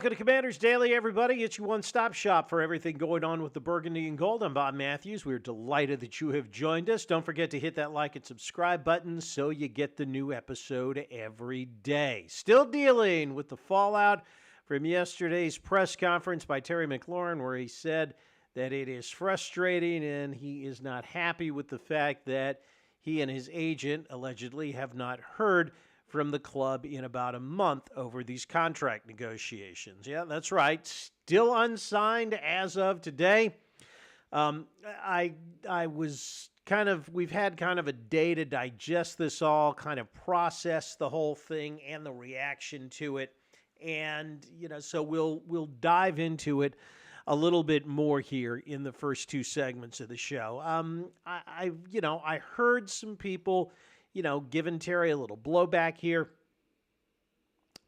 Welcome to Commanders Daily, everybody. It's your one-stop shop for everything going on with the Burgundy and Gold. I'm Bob Matthews. We're delighted that you have joined us. Don't forget to hit that like and subscribe button so you get the new episode every day. Still dealing with the fallout from yesterday's press conference by Terry McLaurin, where he said that it is frustrating and he is not happy with the fact that he and his agent allegedly have not heard from the club in about a month over these contract negotiations. Yeah, that's right. Still unsigned as of today. I was we've had kind of a day to digest this all, kind of process the whole thing and the reaction to it. And, so we'll dive into it a little bit more here in the first two segments of the show. I heard some people, giving Terry a little blowback here,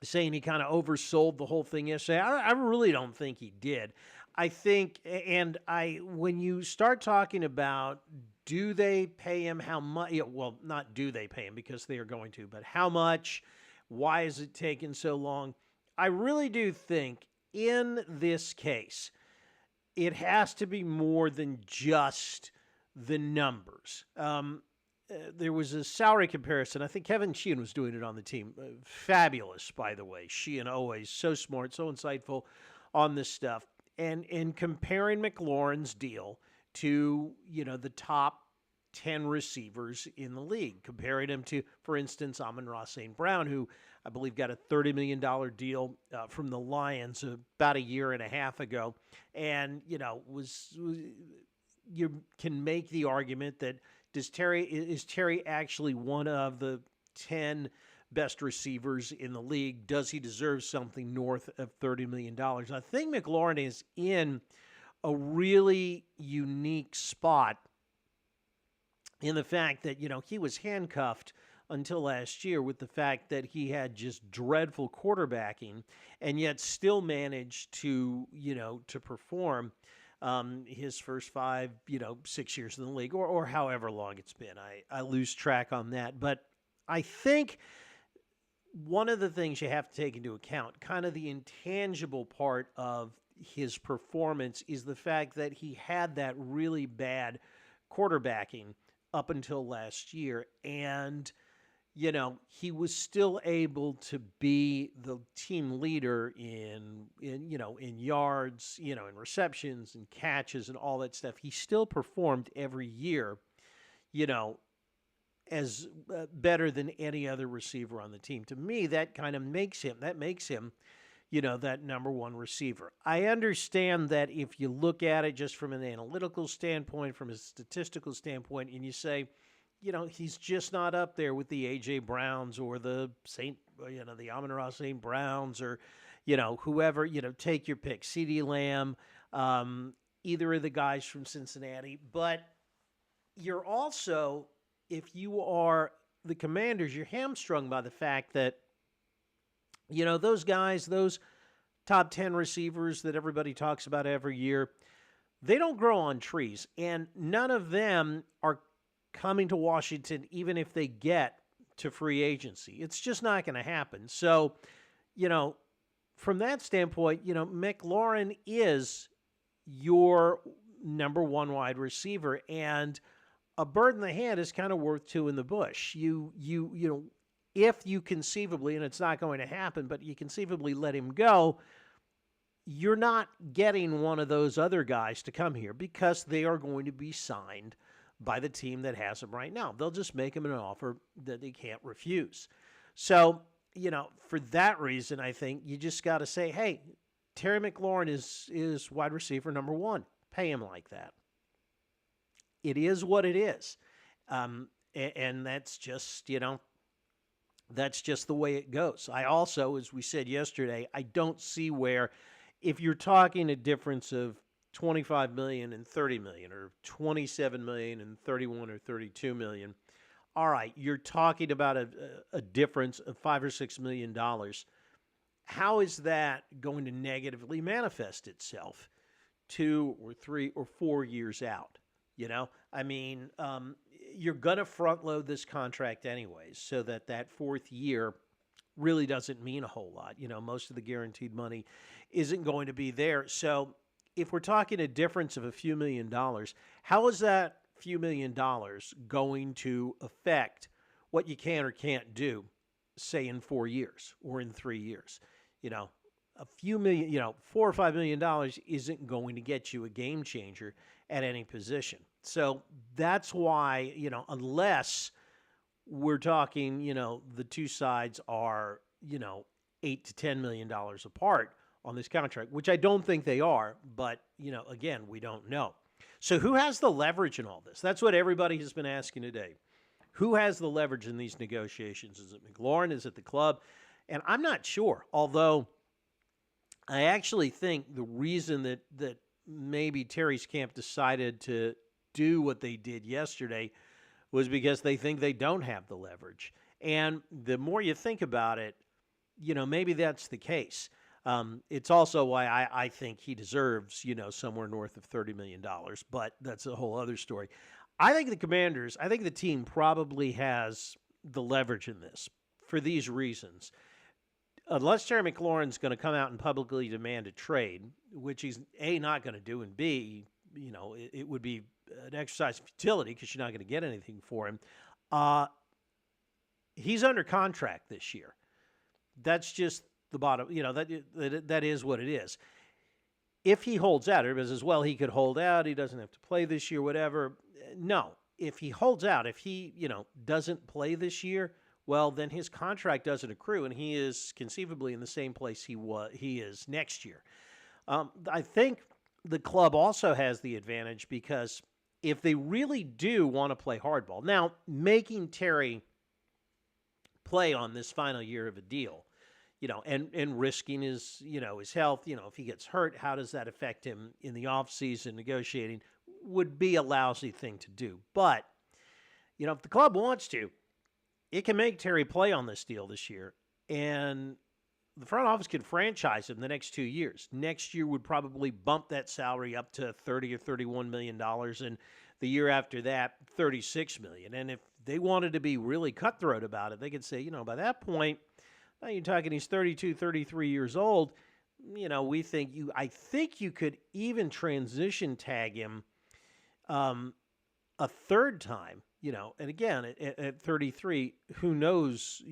saying he kind of oversold the whole thing yesterday. I really don't think he did. I think, when you start talking about do they pay him how much, well, not do they pay him because they are going to, but how much, why is it taking so long? I really do think in this case, it has to be more than just the numbers. There was a salary comparison. I think Kevin Sheehan was doing it on the team. Fabulous, by the way. Sheehan always so smart, so insightful on this stuff. And comparing McLaurin's deal to, the top 10 receivers in the league, comparing him to, for instance, Amon-Ra St. Brown, who I believe got a $30 million deal from the Lions about a year and a half ago. And, you can make the argument that is Terry actually one of the 10 best receivers in the league? Does he deserve something north of $30 million? I think McLaurin is in a really unique spot in the fact that, he was handcuffed until last year with the fact that he had just dreadful quarterbacking and yet still managed to, to perform his first 5, 6 years in the league or however long it's been. I lose track on that. But I think one of the things you have to take into account, kind of the intangible part of his performance, is the fact that he had that really bad quarterbacking up until last year. And, he was still able to be the team leader in yards, in receptions and catches and all that stuff. He still performed every year, as better than any other receiver on the team. To me, that kind of makes him, that number one receiver. I understand that if you look at it just from an analytical standpoint, from a statistical standpoint, and you say, he's just not up there with the A.J. Browns or the the Amon-Ra St. Browns or, whoever, take your pick, CeeDee Lamb, either of the guys from Cincinnati. But you're also, if you are the Commanders, you're hamstrung by the fact that, those guys, those top 10 receivers that everybody talks about every year, they don't grow on trees. And none of them are coming to Washington, even if they get to free agency. It's just not going to happen. So, from that standpoint, McLaurin is your number one wide receiver, and a bird in the hand is kind of worth two in the bush. If you conceivably, and it's not going to happen, but you conceivably let him go, you're not getting one of those other guys to come here because they are going to be signed by the team that has him right now. They'll just make him an offer that they can't refuse. So, for that reason, I think you just got to say, hey, Terry McLaurin is wide receiver number one. Pay him like that. It is what it is. And that's just, that's just the way it goes. I also, as we said yesterday, I don't see where, if you're talking a difference of $25 million and $30 million, or $27 million and $31 or $32 million. All right, you're talking about a difference of $5 or $6 million. How is that going to negatively manifest itself 2 or 3 or 4 years out? You're going to front load this contract anyways, so that fourth year really doesn't mean a whole lot. Most of the guaranteed money isn't going to be there. So if we're talking a difference of a few $1,000,000, how is that few $1,000,000 going to affect what you can or can't do, say in 4 years or in 3 years? A few million, $4 or $5 million isn't going to get you a game changer at any position. So that's why, unless we're talking, the two sides are, $8 to $10 million apart on this contract, which I don't think they are. But, again, we don't know. So who has the leverage in all this? That's what everybody has been asking today. Who has the leverage in these negotiations? Is it McLaurin? Is it the club? And I'm not sure, although I actually think the reason that maybe Terry's camp decided to do what they did yesterday was because they think they don't have the leverage. And the more you think about it, maybe that's the case. It's also why I think he deserves, somewhere north of $30 million, but that's a whole other story. I think the team probably has the leverage in this for these reasons. Unless Terry McLaurin's going to come out and publicly demand a trade, which he's A, not going to do, and B, it would be an exercise of futility because you're not going to get anything for him. He's under contract this year. That's just the bottom. That is what it is. If he holds out, everybody says, well, he could hold out. He doesn't have to play this year, whatever. No. If he holds out, if he, doesn't play this year, well, then his contract doesn't accrue, and he is conceivably in the same place he is next year. I think the club also has the advantage because if they really do want to play hardball, now making Terry play on this final year of a deal, and risking his health, if he gets hurt, how does that affect him in the offseason negotiating would be a lousy thing to do. But, if the club wants to, it can make Terry play on this deal this year, and the front office could franchise him the next 2 years. Next year would probably bump that salary up to $30 or $31 million, and the year after that, $36 million. And if they wanted to be really cutthroat about it, they could say, by that point, now you're talking he's 32, 33 years old. I think you could even transition tag him a third time. And again, at 33, who knows,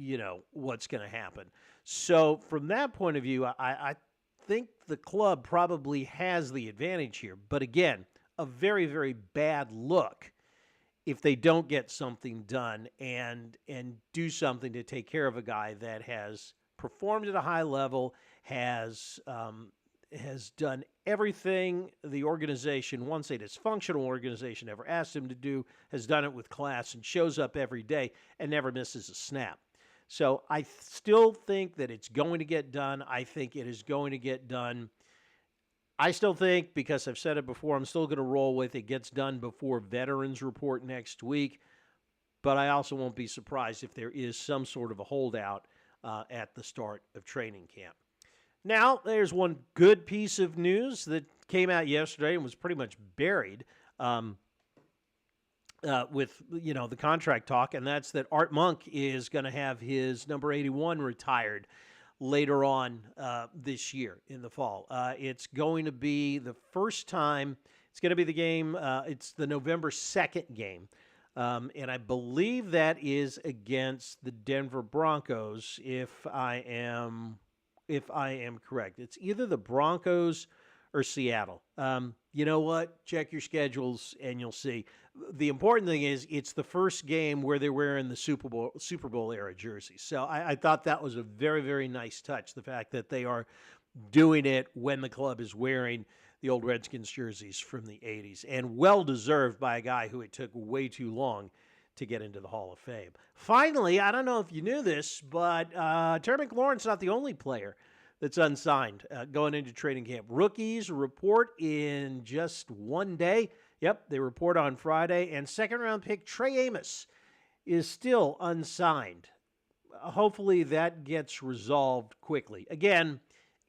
what's going to happen. So from that point of view, I think the club probably has the advantage here. But again, a very, very bad look if they don't get something done and do something to take care of a guy that has performed at a high level, has done everything the organization, once a dysfunctional organization, ever asked him to do, has done it with class and shows up every day and never misses a snap. So I still think that it's going to get done. I think it is going to get done. I still think, because I've said it before, I'm still going to roll with it gets done before veterans report next week. But I also won't be surprised if there is some sort of a holdout at the start of training camp. Now, there's one good piece of news that came out yesterday and was pretty much buried with, the contract talk, and that's that Art Monk is going to have his number 81 retired later on this year in the fall. It's going to be the first time. It's going to be the game. It's the November 2nd game. And I believe that is against the Denver Broncos, if I am correct. It's either the Broncos or Seattle. You know what? Check your schedules and you'll see. The important thing is it's the first game where they're wearing the Super Bowl era jerseys. So I thought that was a very, very nice touch, the fact that they are doing it when the club is wearing the old Redskins jerseys from the 80s. And well-deserved by a guy who it took way too long to get into the Hall of Fame. Finally, I don't know if you knew this, but Terry McLaurin's not the only player that's unsigned going into training camp. Rookies report in just one day. Yep, they report on Friday. And second-round pick Trey Amos is still unsigned. Hopefully that gets resolved quickly. Again,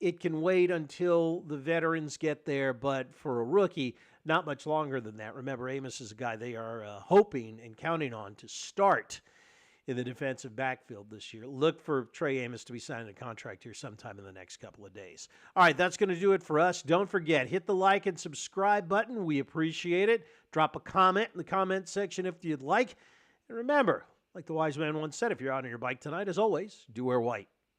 it can wait until the veterans get there, but for a rookie, not much longer than that. Remember, Amos is a guy they are hoping and counting on to start in the defensive backfield this year. Look for Trey Amos to be signing a contract here sometime in the next couple of days. All right, that's going to do it for us. Don't forget, hit the like and subscribe button. We appreciate it. Drop a comment in the comment section if you'd like. And remember, like the wise man once said, if you're out on your bike tonight, as always, do wear white.